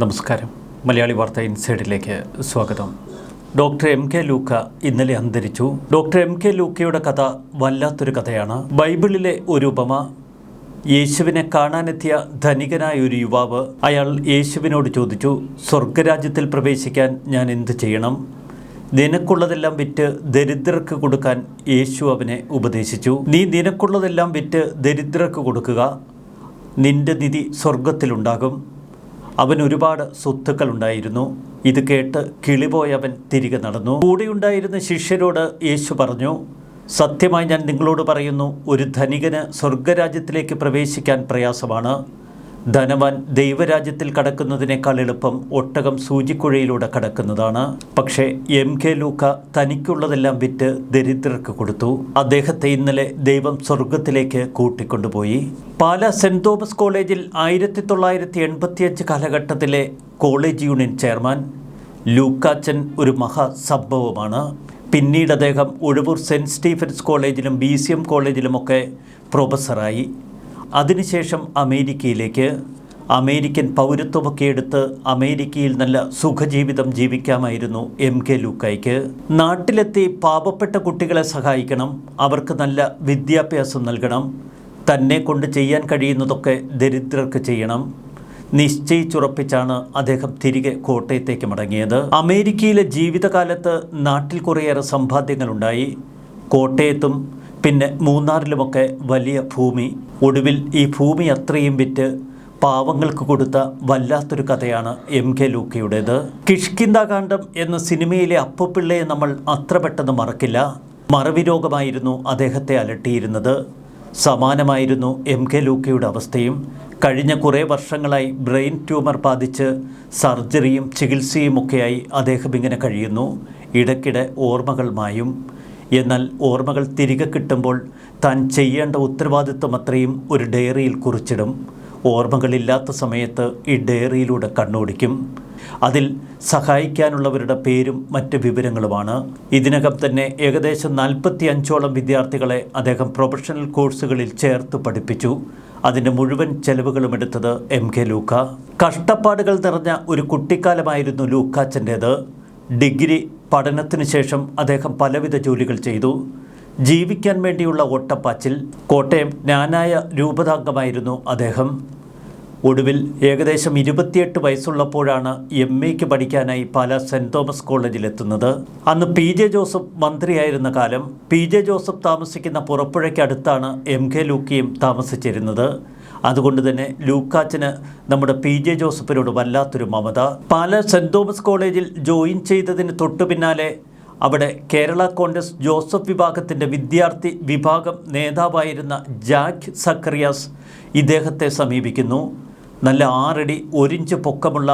നമസ്കാരം. മലയാളി വാർത്ത ഇൻസൈഡിലേക്ക് സ്വാഗതം. ഡോക്ടർ എം കെ ലൂക്ക ഇന്നലെ അന്തരിച്ചു. ഡോക്ടർ എം കെ ലൂക്കയുടെ കഥ വല്ലാത്തൊരു കഥയാണ്. ബൈബിളിലെ ഒരു ഉപമ. യേശുവിനെ കാണാനെത്തിയ ധനികനായ ഒരു യുവാവ് അയാൾ യേശുവിനോട് ചോദിച്ചു, സ്വർഗരാജ്യത്തിൽ പ്രവേശിക്കാൻ ഞാൻ എന്ത് ചെയ്യണം? നിനക്കുള്ളതെല്ലാം വിറ്റ് ദരിദ്രർക്ക് കൊടുക്കാൻ യേശു അവനെ ഉപദേശിച്ചു. നീ നിനക്കുള്ളതെല്ലാം വിറ്റ് ദരിദ്രർക്ക് കൊടുക്കുക, നിന്റെ നിധി സ്വർഗത്തിലുണ്ടാകും. അവൻ ഒരുപാട് സ്വത്തുക്കളുണ്ടായിരുന്നു. ഇത് കേട്ട് കിളിപോയവൻ തിരികെ നടന്നു. കൂടെയുണ്ടായിരുന്ന ശിഷ്യരോട് യേശു പറഞ്ഞു, സത്യമായി ഞാൻ നിങ്ങളോട് പറയുന്നു, ഒരു ധനികന് സ്വർഗരാജ്യത്തിലേക്ക് പ്രവേശിക്കാൻ പ്രയാസമാണ്. ധനവാൻ ദൈവരാജ്യത്തിൽ കടക്കുന്നതിനേക്കാൾ എളുപ്പം ഒട്ടകം സൂചിക്കുഴയിലൂടെ കടക്കുന്നതാണ്. പക്ഷേ എം കെ ലൂക്ക തനിക്കുള്ളതെല്ലാം വിറ്റ് ദരിദ്രർക്ക് കൊടുത്തു. അദ്ദേഹത്തെ ഇന്നലെ ദൈവം സ്വർഗത്തിലേക്ക് കൂട്ടിക്കൊണ്ടുപോയി. പാലാ സെൻറ് തോമസ് കോളേജിൽ 1985 കാലഘട്ടത്തിലെ കോളേജ് യൂണിയൻ ചെയർമാൻ ലൂക്കാച്ചൻ ഒരു മഹാസംഭവമാണ്. പിന്നീട് അദ്ദേഹം ഉഴവൂർ സെൻറ് സ്റ്റീഫൻസ് കോളേജിലും BCM കോളേജിലുമൊക്കെ പ്രൊഫസറായി. അതിനുശേഷം അമേരിക്കയിലേക്ക് അമേരിക്കൻ പൗരത്വമൊക്കെ എടുത്ത് അമേരിക്കയിൽ നല്ല സുഖജീവിതം ജീവിക്കാമായിരുന്നു എം കെ ലൂക്കായ്ക്ക്. നാട്ടിലെത്തി പാവപ്പെട്ട കുട്ടികളെ സഹായിക്കണം, അവർക്ക് നല്ല വിദ്യാഭ്യാസം നൽകണം, തന്നെ കൊണ്ട് ചെയ്യാൻ കഴിയുന്നതൊക്കെ ദരിദ്രർക്ക് ചെയ്യണം നിശ്ചയിച്ചുറപ്പിച്ചാണ് അദ്ദേഹം തിരികെ കോട്ടയത്തേക്ക് മടങ്ങിയത്. അമേരിക്കയിലെ ജീവിതകാലത്ത് നാട്ടിൽ കുറേയേറെ സമ്പാദ്യങ്ങളുണ്ടായി. കോട്ടയത്തും പിന്നെ മൂന്നാറിലുമൊക്കെ വലിയ ഭൂമി. ഒടുവിൽ ഈ ഭൂമി അത്രയും വിറ്റ് പാവങ്ങൾക്ക് കൊടുത്ത വല്ലാത്തൊരു കഥയാണ് എം കെ ലൂക്കയുടേത്. കിഷ്കിന്ധാകാന്ഡം എന്ന സിനിമയിലെ അപ്പുപിള്ളയെ നമ്മൾ അത്ര പെട്ടെന്ന് മറക്കില്ല. മറവി രോഗമായിരുന്നു അദ്ദേഹത്തെ അലട്ടിയിരുന്നത്. സമാനമായിരുന്നു എം കെ ലൂക്കയുടെ അവസ്ഥയും. കഴിഞ്ഞ കുറേ വർഷങ്ങളായി ബ്രെയിൻ ട്യൂമർ ബാധിച്ച് സർജറിയും ചികിത്സയുമൊക്കെയായി അദ്ദേഹം ഇങ്ങനെ കഴിയുന്നു. ഇടയ്ക്കിടെ ഓർമ്മകൾ മായും. എന്നാൽ ഓർമ്മകൾ തിരികെ കിട്ടുമ്പോൾ താൻ ചെയ്യേണ്ട ഉത്തരവാദിത്വം അത്രയും ഒരു ഡയറിയിൽ കുറിച്ചിടും. ഓർമ്മകളില്ലാത്ത സമയത്ത് ഈ ഡയറിയിലൂടെ കണ്ണോടിക്കും. അതിൽ സഹായിക്കാനുള്ളവരുടെ പേരും മറ്റ് വിവരങ്ങളുമാണ്. ഇതിനകം തന്നെ ഏകദേശം 45ഓളം വിദ്യാർത്ഥികളെ അദ്ദേഹം പ്രൊഫഷണൽ കോഴ്സുകളിൽ ചേർത്ത് പഠിപ്പിച്ചു. അതിൻ്റെ മുഴുവൻ ചെലവുകളും എടുത്തത് എം കെ ലൂക്ക. കഷ്ടപ്പാടുകൾ നിറഞ്ഞ ഒരു കുട്ടിക്കാലമായിരുന്നു ലൂക്കാച്ചൻ്റേത്. ഡിഗ്രി പഠനത്തിനു ശേഷം അദ്ദേഹം പലവിധ ജോലികൾ ചെയ്തു. ജീവിക്കാൻ വേണ്ടിയുള്ള ഓട്ടപ്പാച്ചിൽ. കോട്ടയം ജ്ഞാനായ രൂപതാംഗമായിരുന്നു അദ്ദേഹം. ഒടുവിൽ ഏകദേശം 28 വയസ്സുള്ളപ്പോഴാണ് MA പഠിക്കാനായി പാലാ സെൻറ് തോമസ് കോളേജിലെത്തുന്നത്. അന്ന് PJ ജോസഫ് മന്ത്രിയായിരുന്ന കാലം. PJ ജോസഫ് താമസിക്കുന്ന പുറപ്പുഴയ്ക്കടുത്താണ് എം കെ ലൂക്കയും താമസിച്ചിരുന്നത്. അതുകൊണ്ട് തന്നെ ലൂക്കാച്ചന് നമ്മുടെ PJ ജോസഫിനോട് വല്ലാത്തൊരു മമത. പാലാ സെൻറ് തോമസ് കോളേജിൽ ജോയിൻ ചെയ്തതിന് തൊട്ടു പിന്നാലെ അവിടെ കേരള കോൺഗ്രസ് ജോസഫ് വിഭാഗത്തിൻ്റെ വിദ്യാർത്ഥി വിഭാഗം നേതാവായിരുന്ന ജാക്ക് സക്കറിയാസ് ഇദ്ദേഹത്തെ സമീപിക്കുന്നു. നല്ല 6 അടി 1 ഇഞ്ച് പൊക്കമുള്ള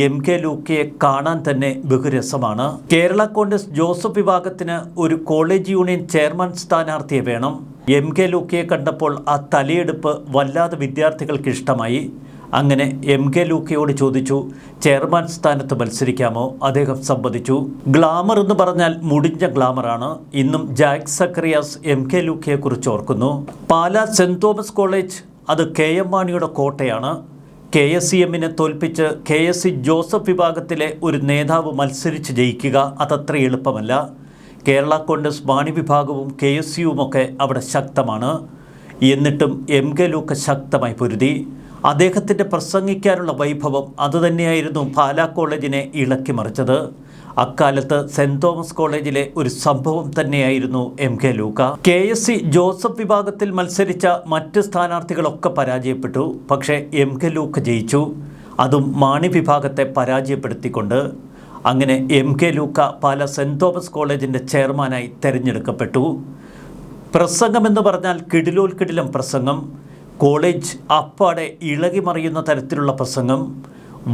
എം കെ ലൂക്കയെ കാണാൻ തന്നെ ബഹുരസമാണ്. കേരള കോൺഗ്രസ് ജോസഫ് വിഭാഗത്തിന് ഒരു കോളേജ് യൂണിയൻ ചെയർമാൻ സ്ഥാനാർത്ഥിയെ വേണം. എം കെ ലൂക്കയെ കണ്ടപ്പോൾ ആ തലയെടുപ്പ് വല്ലാതെ വിദ്യാർത്ഥികൾക്ക് ഇഷ്ടമായി. അങ്ങനെ എം കെ ലൂക്കയോട് ചോദിച്ചു, ചെയർമാൻ സ്ഥാനത്ത് മത്സരിക്കാമോ? അദ്ദേഹം സമ്മതിച്ചു. ഗ്ലാമർ എന്ന് പറഞ്ഞാൽ മുടിഞ്ഞ ഗ്ലാമറാണ്. ഇന്നും ജാക്ക് സക്കറിയാസ് എം കെ ലൂക്കയെക്കുറിച്ച് ഓർക്കുന്നു. പാലാ സെൻറ് തോമസ് കോളേജ് അത് KM മാണിയുടെ കോട്ടയാണ്. KSCMനെ തോൽപ്പിച്ച് KSC ജോസഫ് വിഭാഗത്തിലെ ഒരു നേതാവ് മത്സരിച്ച് ജയിക്കുക അതത്ര എളുപ്പമല്ല. കേരള കോൺഗ്രസ് മാണി വിഭാഗവും KSUവുമൊക്കെ അവിടെ ശക്തമാണ്. എന്നിട്ടും എം കെ ലൂക്ക ശക്തമായി പൊരുതി. അദ്ദേഹത്തിൻ്റെ പ്രസംഗിക്കാനുള്ള വൈഭവം അതുതന്നെയായിരുന്നു പാലാ കോളേജിനെ ഇളക്കി മറിച്ചത്. അക്കാലത്ത് സെൻറ് തോമസ് കോളേജിലെ ഒരു സംഭവം തന്നെയായിരുന്നു എം കെ ലൂക്ക. KSC ജോസഫ് വിഭാഗത്തിൽ മത്സരിച്ച മറ്റ് സ്ഥാനാർത്ഥികളൊക്കെ പരാജയപ്പെട്ടു. പക്ഷേ എം കെ ലൂക്ക ജയിച്ചു, അതും മാണി വിഭാഗത്തെ പരാജയപ്പെടുത്തിക്കൊണ്ട്. അങ്ങനെ എം കെ ലൂക്ക പാലാ സെൻറ് തോമസ് കോളേജിൻ്റെ ചെയർമാനായി തിരഞ്ഞെടുക്കപ്പെട്ടു. പ്രസംഗമെന്ന് പറഞ്ഞാൽ കിടിലോൽക്കിടിലം പ്രസംഗം. കോളേജ് അപ്പാടെ ഇളകി മറിയുന്ന തരത്തിലുള്ള പ്രസംഗം.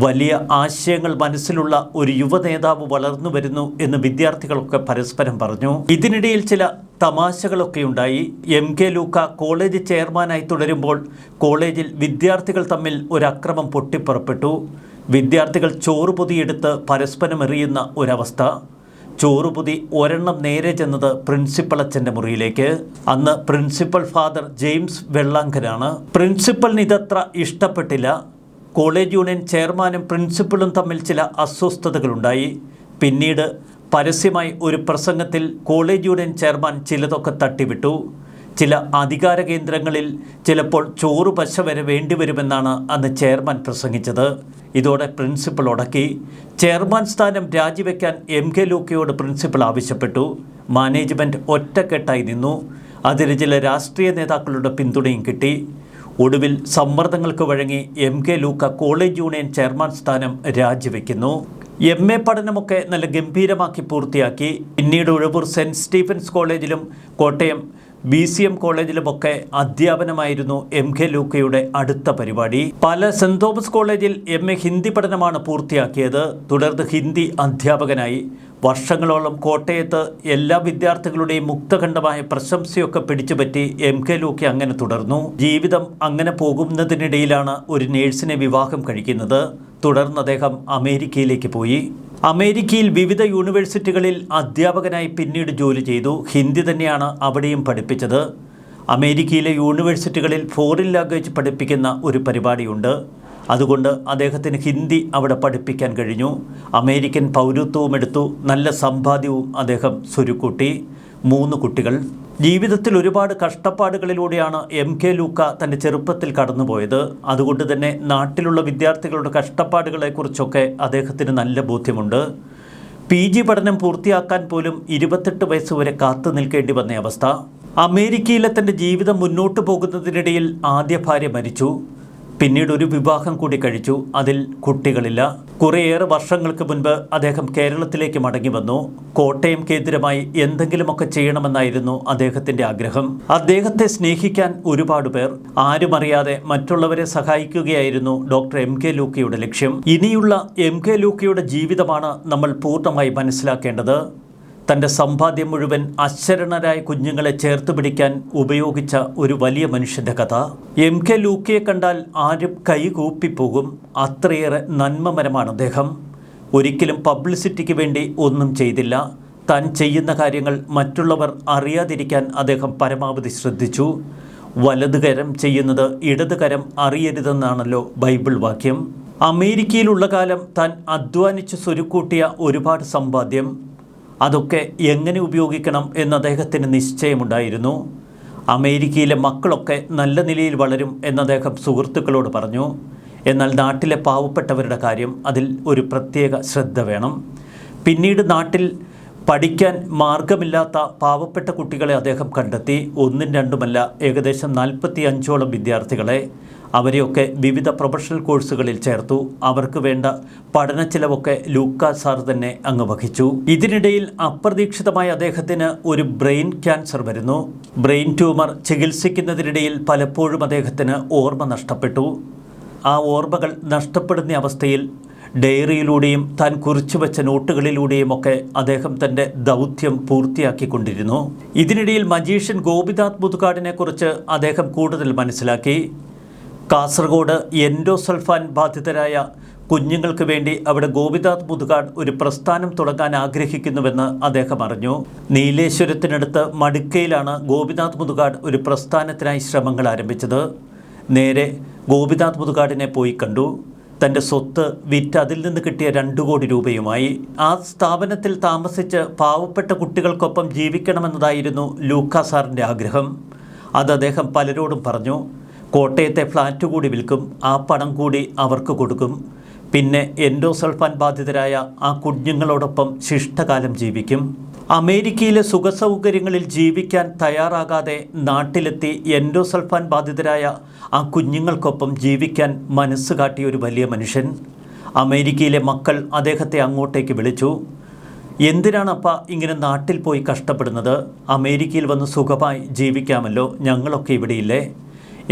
വലിയ ആശയങ്ങൾ മനസ്സിലുള്ള ഒരു യുവ നേതാവ് വളർന്നു വരുന്നു എന്ന് വിദ്യാർത്ഥികളൊക്കെ പരസ്പരം പറഞ്ഞു. ഇതിനിടയിൽ ചില തമാശകളൊക്കെ ഉണ്ടായി. എം കെ ലൂക്ക കോളേജ് ചെയർമാനായി തുടരുമ്പോൾ കോളേജിൽ വിദ്യാർത്ഥികൾ തമ്മിൽ ഒരു അക്രമം പൊട്ടിപ്പുറപ്പെട്ടു. വിദ്യാർത്ഥികൾ ചോറുപൊതിയെടുത്ത് പരസ്പരം എറിയുന്ന ഒരവസ്ഥ. ചോറുപൊതി ഒരെണ്ണം നേരെ ചെന്നത് പ്രിൻസിപ്പൽ അച്ഛൻ്റെ മുറിയിലേക്ക്. അന്ന് പ്രിൻസിപ്പൽ ഫാദർ ജെയിംസ് വെള്ളാങ്കനാണ്. പ്രിൻസിപ്പലിന് ഇതത്ര ഇഷ്ടപ്പെട്ടില്ല. കോളേജ് യൂണിയൻ ചെയർമാനും പ്രിൻസിപ്പളും തമ്മിൽ ചില അസ്വസ്ഥതകളുണ്ടായി. പിന്നീട് പരസ്യമായി ഒരു പ്രസംഗത്തിൽ കോളേജ് യൂണിയൻ ചെയർമാൻ ചിലതൊക്കെ തട്ടിവിട്ടു. ചില അധികാര കേന്ദ്രങ്ങളിൽ ചിലപ്പോൾ ചോറ് പശ വരെ വേണ്ടിവരുമെന്നാണ് അന്ന് ചെയർമാൻ പ്രസംഗിച്ചത്. ഇതോടെ പ്രിൻസിപ്പൽ ഉടക്കി. ചെയർമാൻ സ്ഥാനം രാജിവെക്കാൻ MK ലൂക്കയോട് പ്രിൻസിപ്പൽ ആവശ്യപ്പെട്ടു. മാനേജ്മെൻറ്റ് ഒറ്റക്കെട്ടായി നിന്നു. അതിന് ചില രാഷ്ട്രീയ നേതാക്കളുടെ പിന്തുണയും കിട്ടി. ഒടുവിൽ സമ്മർദ്ദങ്ങൾക്ക് വഴങ്ങി MK ലൂക്ക കോളേജ് യൂണിയൻ ചെയർമാൻ സ്ഥാനം രാജിവെക്കുന്നു. MA പഠനമൊക്കെ നല്ല ഗംഭീരമാക്കി പൂർത്തിയാക്കി. പിന്നീട് ഉഴവൂർ സെൻറ്റ് സ്റ്റീഫൻസ് കോളേജിലും കോട്ടയം BCM കോളേജിലുമൊക്കെ അധ്യാപനമായിരുന്നു MK ലൂക്കയുടെ അടുത്ത പരിപാടി. പല സെൻറ് തോമസ് കോളേജിൽ MA ഹിന്ദി പഠനമാണ് പൂർത്തിയാക്കിയത്. തുടർന്ന് ഹിന്ദി അധ്യാപകനായി. വർഷങ്ങളോളം കോട്ടയത്ത് എല്ലാ വിദ്യാർത്ഥികളുടെയും മുക്തഖണ്ഡമായ പ്രശംസയൊക്കെ പിടിച്ചുപറ്റി MK ലൂക്ക അങ്ങനെ തുടർന്നു. ജീവിതം അങ്ങനെ പോകുന്നതിനിടയിലാണ് ഒരു നേഴ്സിനെ വിവാഹം കഴിക്കുന്നത്. തുടർന്ന് അദ്ദേഹം അമേരിക്കയിലേക്ക് പോയി. അമേരിക്കയിൽ വിവിധ യൂണിവേഴ്സിറ്റികളിൽ അധ്യാപകനായി പിന്നീട് ജോലി ചെയ്തു. ഹിന്ദി തന്നെയാണ് അവിടെയും പഠിപ്പിച്ചത്. അമേരിക്കയിലെ യൂണിവേഴ്സിറ്റികളിൽ ഫോറിൻ ലാംഗ്വേജ് പഠിപ്പിക്കുന്ന ഒരു പരിപാടിയുണ്ട്. അതുകൊണ്ട് അദ്ദേഹത്തിന് ഹിന്ദി അവിടെ പഠിപ്പിക്കാൻ കഴിഞ്ഞു. അമേരിക്കൻ പൗരത്വവും എടുത്തു. നല്ല സമ്പാദ്യവും അദ്ദേഹം സ്വരുക്കൂട്ടി. 3 കുട്ടികൾ. ജീവിതത്തിൽ ഒരുപാട് കഷ്ടപ്പാടുകളിലൂടെയാണ് MK ലൂക്ക തൻ്റെ ചെറുപ്പത്തിൽ കടന്നുപോയത്. അതുകൊണ്ട് തന്നെ നാട്ടിലുള്ള വിദ്യാർത്ഥികളുടെ കഷ്ടപ്പാടുകളെക്കുറിച്ചൊക്കെ അദ്ദേഹത്തിന് നല്ല ബോധ്യമുണ്ട്. PG പഠനം പൂർത്തിയാക്കാൻ പോലും 28 വയസ്സ് വരെ കാത്തു നിൽക്കേണ്ടി വന്ന അവസ്ഥ. അമേരിക്കയിലെ തൻ്റെ ജീവിതം മുന്നോട്ട് പോകുന്നതിനിടയിൽ ആദ്യ ഭാര്യ മരിച്ചു. പിന്നീട് ഒരു വിവാഹം കൂടി കഴിച്ചു. അതിൽ കുട്ടികളില്ല. കുറേയേറെ വർഷങ്ങൾക്ക് മുൻപ് അദ്ദേഹം കേരളത്തിലേക്ക് മടങ്ങി വന്നു. കോട്ടയം കേന്ദ്രമായി എന്തെങ്കിലുമൊക്കെ ചെയ്യണമെന്നായിരുന്നു അദ്ദേഹത്തിൻ്റെ ആഗ്രഹം. അദ്ദേഹത്തെ സ്നേഹിക്കാൻ ഒരുപാട് പേർ. ആരുമറിയാതെ മറ്റുള്ളവരെ സഹായിക്കുകയായിരുന്നു ഡോക്ടർ MK ലൂക്കയുടെ ലക്ഷ്യം. ഇനിയുള്ള MK ലൂക്കയുടെ ജീവിതമാണ് നമ്മൾ പൂർണ്ണമായി മനസ്സിലാക്കേണ്ടത്. തൻ്റെ സമ്പാദ്യം മുഴുവൻ അശരണരായ കുഞ്ഞുങ്ങളെ ചേർത്ത് പിടിക്കാൻ ഉപയോഗിച്ച ഒരു വലിയ മനുഷ്യൻ്റെ കഥ. MK ലൂക്കയെ കണ്ടാൽ ആരും കൈകൂപ്പിപ്പോകും. അത്രയേറെ നന്മമരമാണ് അദ്ദേഹം. ഒരിക്കലും പബ്ലിസിറ്റിക്ക് വേണ്ടി ഒന്നും ചെയ്തില്ല. താൻ ചെയ്യുന്ന കാര്യങ്ങൾ മറ്റുള്ളവർ അറിയാതിരിക്കാൻ അദ്ദേഹം പരമാവധി ശ്രദ്ധിച്ചു. വലതുകരം ചെയ്യുന്നത് ഇടതുകരം അറിയരുതെന്നാണല്ലോ ബൈബിൾ വാക്യം. അമേരിക്കയിലുള്ള കാലം താൻ അധ്വാനിച്ച് സ്വരുക്കൂട്ടിയ ഒരുപാട് സമ്പാദ്യം, അതൊക്കെ എങ്ങനെ ഉപയോഗിക്കണം എന്ന് അദ്ദേഹത്തിന് നിശ്ചയമുണ്ടായിരുന്നു. അമേരിക്കയിലെ മക്കളൊക്കെ നല്ല നിലയിൽ വളരും എന്ന് അദ്ദേഹം സുഹൃത്തുക്കളോട് പറഞ്ഞു. എന്നാൽ നാട്ടിലെ പാവപ്പെട്ടവരുടെ കാര്യം, അതിൽ ഒരു പ്രത്യേക ശ്രദ്ധ വേണം. പിന്നീട് നാട്ടിൽ പഠിക്കാൻ മാർഗമില്ലാത്ത പാവപ്പെട്ട കുട്ടികളെ അദ്ദേഹം കണ്ടെത്തി. 1ഉം 2ഉമല്ല, ഏകദേശം 45ഓളം വിദ്യാർത്ഥികളെ. അവരെയൊക്കെ വിവിധ പ്രൊഫഷണൽ കോഴ്സുകളിൽ ചേർത്തു. അവർക്ക് വേണ്ട പഠന ചിലവൊക്കെ ലൂക്ക സാർ തന്നെ അങ്ങ് വഹിച്ചു. ഇതിനിടയിൽ അപ്രതീക്ഷിതമായി അദ്ദേഹത്തിന് ഒരു ബ്രെയിൻ ക്യാൻസർ വരുന്നു. ബ്രെയിൻ ട്യൂമർ ചികിത്സിക്കുന്നതിനിടയിൽ പലപ്പോഴും അദ്ദേഹത്തിന് ഓർമ്മ നഷ്ടപ്പെട്ടു. ആ ഓർമ്മകൾ നഷ്ടപ്പെടുന്ന അവസ്ഥയിൽ ഡയറിയിലൂടെയും താൻ കുറിച്ചു വെച്ച നോട്ടുകളിലൂടെയുമൊക്കെ അദ്ദേഹം തൻ്റെ ദൗത്യം പൂർത്തിയാക്കിക്കൊണ്ടിരുന്നു. ഇതിനിടയിൽ മജീഷ്യൻ ഗോപിനാഥ് മുതുകാടിനെക്കുറിച്ച് അദ്ദേഹം കൂടുതൽ മനസ്സിലാക്കി. കാസർഗോഡ് എൻഡോസൾഫാൻ ബാധിതരായ കുഞ്ഞുങ്ങൾക്ക് വേണ്ടി അവിടെ ഗോപിനാഥ് മുതുകാട് ഒരു പ്രസ്ഥാനം തുടങ്ങാൻ ആഗ്രഹിക്കുന്നുവെന്ന് അദ്ദേഹം അറിഞ്ഞു. നീലേശ്വരത്തിനടുത്ത് മടുക്കയിലാണ് ഗോപിനാഥ് മുതുകാട് ഒരു പ്രസ്ഥാനത്തിനായി ശ്രമങ്ങൾ ആരംഭിച്ചത്. നേരെ ഗോപിനാഥ് മുതുകാടിനെ പോയി കണ്ടു. തൻ്റെ സ്വത്ത് വിറ്റ് അതിൽ നിന്ന് കിട്ടിയ 2 കോടി രൂപയുമായി ആ സ്ഥാപനത്തിൽ താമസിച്ച് പാവപ്പെട്ട കുട്ടികൾക്കൊപ്പം ജീവിക്കണമെന്നതായിരുന്നു ലൂക്ക സാറിൻ്റെ ആഗ്രഹം. അത് അദ്ദേഹം പലരോടും പറഞ്ഞു. കോട്ടയത്തെ ഫ്ലാറ്റ് കൂടി വിൽക്കും, ആ പണം കൂടി അവർക്ക് കൊടുക്കും. പിന്നെ എൻഡോസൾഫാൻ ബാധിതരായ ആ കുഞ്ഞുങ്ങളോടൊപ്പം ശിഷ്ടകാലം ജീവിക്കും. അമേരിക്കയിലെ സുഖസൗകര്യങ്ങളിൽ ജീവിക്കാൻ തയ്യാറാകാതെ നാട്ടിലെത്തി എൻഡോസൾഫാൻ ബാധിതരായ ആ കുഞ്ഞുങ്ങൾക്കൊപ്പം ജീവിക്കാൻ മനസ്സ് കാട്ടിയ ഒരു വലിയ മനുഷ്യൻ. അമേരിക്കയിലെ മക്കൾ അദ്ദേഹത്തെ അങ്ങോട്ടേക്ക് വിളിച്ചു. എന്തിനാണപ്പ ഇങ്ങനെ നാട്ടിൽ പോയി കഷ്ടപ്പെടുന്നത്? അമേരിക്കയിൽ വന്ന് സുഖമായി ജീവിക്കാമല്ലോ, ഞങ്ങളൊക്കെ ഇവിടെയില്ലേ?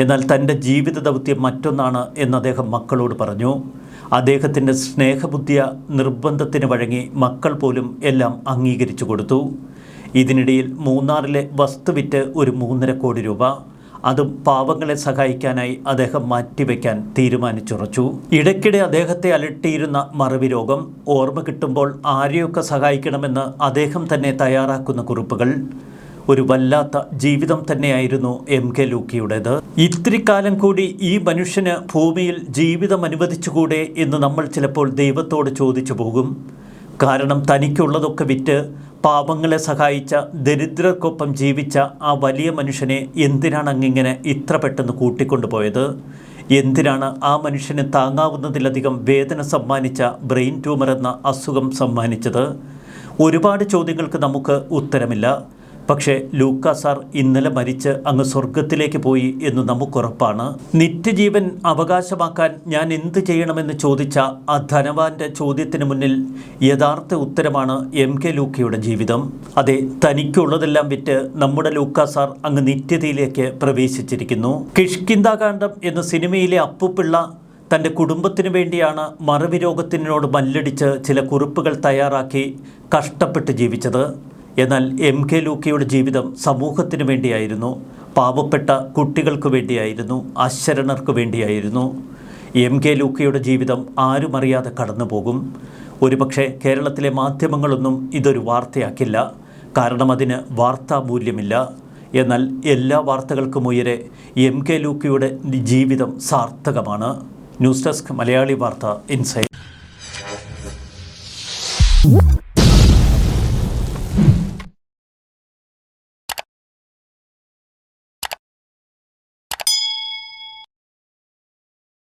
എന്നാൽ തൻ്റെ ജീവിത ദൗത്യം മറ്റൊന്നാണ് എന്ന് അദ്ദേഹം മക്കളോട് പറഞ്ഞു. അദ്ദേഹത്തിൻ്റെ സ്നേഹബുദ്ധിയ നിർബന്ധത്തിന് വഴങ്ങി മക്കൾ പോലും എല്ലാം അംഗീകരിച്ചു കൊടുത്തു. ഇതിനിടയിൽ മൂന്നാറിലെ വസ്തു വിറ്റ് ഒരു 3.5 കോടി രൂപ, അതും പാവങ്ങളെ സഹായിക്കാനായി അദ്ദേഹം മാറ്റിവെക്കാൻ തീരുമാനിച്ചുറച്ചു. ഇടയ്ക്കിടെ അദ്ദേഹത്തെ അലട്ടിയിരുന്ന മറവി രോഗം, ഓർമ്മ കിട്ടുമ്പോൾ ആരെയൊക്കെ സഹായിക്കണമെന്ന് അദ്ദേഹം തന്നെ തയ്യാറാക്കുന്ന കുറിപ്പുകൾ. ഒരു വല്ലാത്ത ജീവിതം തന്നെയായിരുന്നു MK ലൂക്കയുടേത്. ഇത്തിരി കാലം കൂടി ഈ മനുഷ്യന് ഭൂമിയിൽ ജീവിതം അനുവദിച്ചുകൂടെ എന്ന് നമ്മൾ ചിലപ്പോൾ ദൈവത്തോട് ചോദിച്ചു പോകും. കാരണം തനിക്കുള്ളതൊക്കെ വിറ്റ് പാപങ്ങളെ സഹായിച്ച ദരിദ്രർക്കൊപ്പം ജീവിച്ച ആ വലിയ മനുഷ്യനെ എന്തിനാണ് അങ്ങിങ്ങനെ ഇത്ര പെട്ടെന്ന് കൂട്ടിക്കൊണ്ടുപോയത്? എന്തിനാണ് ആ മനുഷ്യന് താങ്ങാവുന്നതിലധികം വേദന സമ്മാനിച്ച ബ്രെയിൻ ട്യൂമർ എന്ന അസുഖം സമ്മാനിച്ചത്? ഒരുപാട് ചോദ്യങ്ങൾക്ക് നമുക്ക് ഉത്തരമില്ല. പക്ഷേ ലൂക്ക സാർ ഇന്നലെ മരിച്ച് അങ്ങ് സ്വർഗത്തിലേക്ക് പോയി എന്ന് നമുക്കുറപ്പാണ്. നിത്യജീവൻ അവകാശമാക്കാൻ ഞാൻ എന്ത് ചെയ്യണമെന്ന് ചോദിച്ച ആ ധനവാന്റെ ചോദ്യത്തിന് മുന്നിൽ യഥാർത്ഥ ഉത്തരമാണ് MK ലൂക്കയുടെ ജീവിതം. അതെ, തനിക്കുള്ളതെല്ലാം വിറ്റ് നമ്മുടെ ലൂക്ക സാർ അങ്ങ് നിത്യതയിലേക്ക് പ്രവേശിച്ചിരിക്കുന്നു. കിഷ്കിന്ധാകാന്ഡം എന്ന സിനിമയിലെ അപ്പുപിള്ള തൻ്റെ കുടുംബത്തിന് വേണ്ടിയാണ് മറവി രോഗത്തിനോട് മല്ലടിച്ച് ചില കുറിപ്പുകൾ തയ്യാറാക്കി കഷ്ടപ്പെട്ട് ജീവിച്ചത്. എന്നാൽ MK ലൂക്കയുടെ ജീവിതം സമൂഹത്തിന് വേണ്ടിയായിരുന്നു, പാവപ്പെട്ട കുട്ടികൾക്ക് വേണ്ടിയായിരുന്നു, അശരണർക്ക് വേണ്ടിയായിരുന്നു. MK ലൂക്കയുടെ ജീവിതം ആരും അറിയാതെ കടന്നു പോകും. ഒരുപക്ഷെ കേരളത്തിലെ മാധ്യമങ്ങളൊന്നും ഇതൊരു വാർത്തയാക്കില്ല, കാരണം അതിന് വാർത്താ മൂല്യമില്ല. എന്നാൽ എല്ലാ വാർത്തകൾക്കും ഉയരെ MK ലൂക്കയുടെ ജീവിതം സാർത്ഥകമാണ്. ന്യൂസ് ഡെസ്ക് മലയാളി വാർത്ത ഇൻസൈറ്റ്.